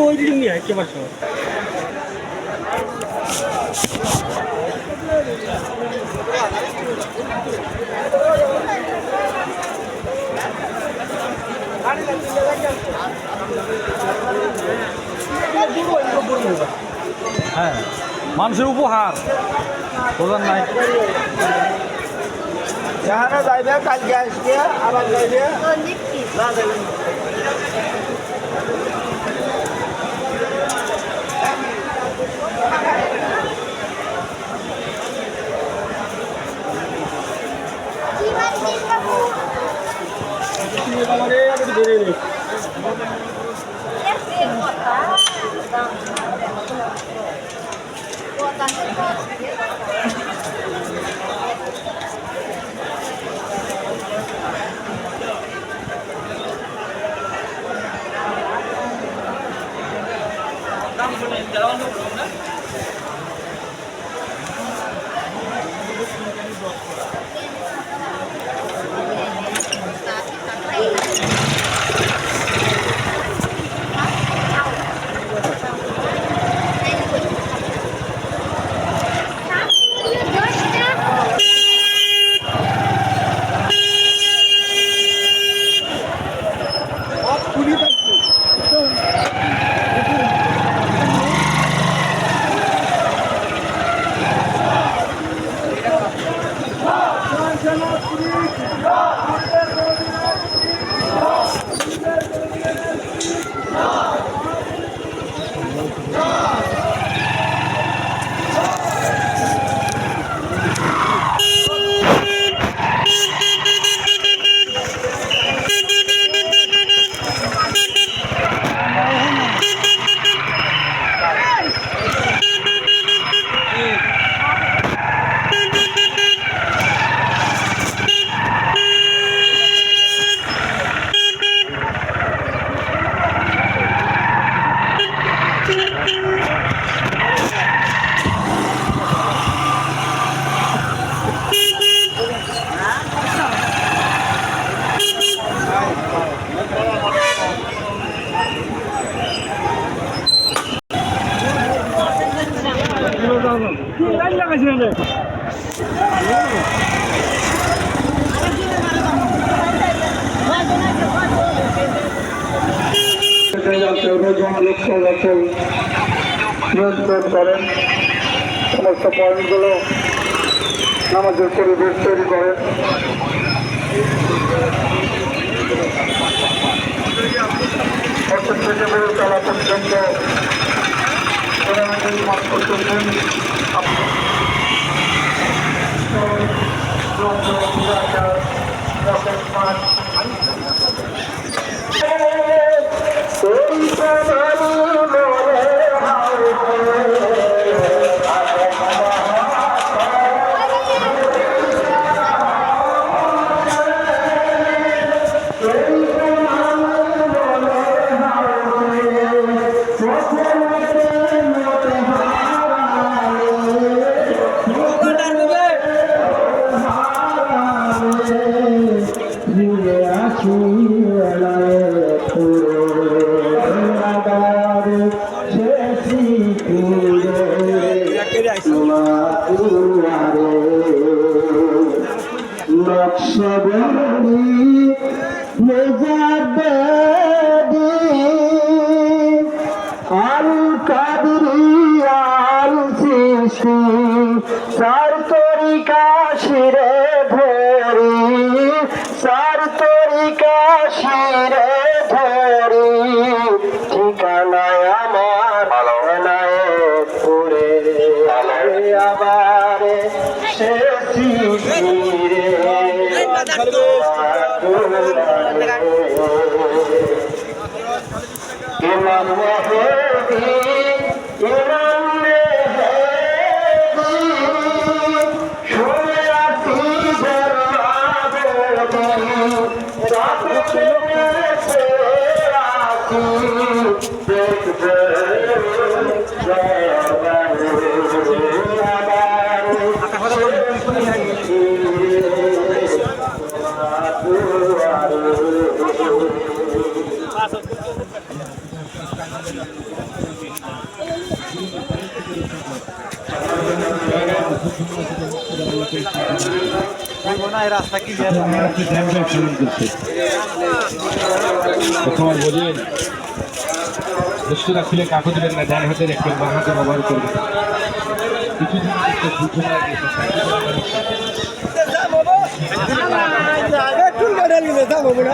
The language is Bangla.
ওই দিকে নিয়ে কে পারছো হ্যাঁ মানুষের উপহার বোঝার নাই এখানে যাইবে কালকে আসবে আবার যাইবে না যাইবে নিয়ন্ত্রণ করেন সমস্ত পয়েন্টগুলো আমাদের পরিবেশ তৈরি করেন থেকে বেরো চলা পর্যন্ত করতেছেন सार तोरी काशिरे धरी सार तोरी काशिरे धरी ठिकानाय आमार अनायतपुरे आबार शेषी रे इमाम मेहदी इमाम রাস্তা কি তোমার বোঝেন দোষটা খুলে কাকু দিবেন না, ডান হাতে রাখবেন, বাম হাতে ব্যবহার করবেন। কিছু চুল কাটা নিলে দাম হবে না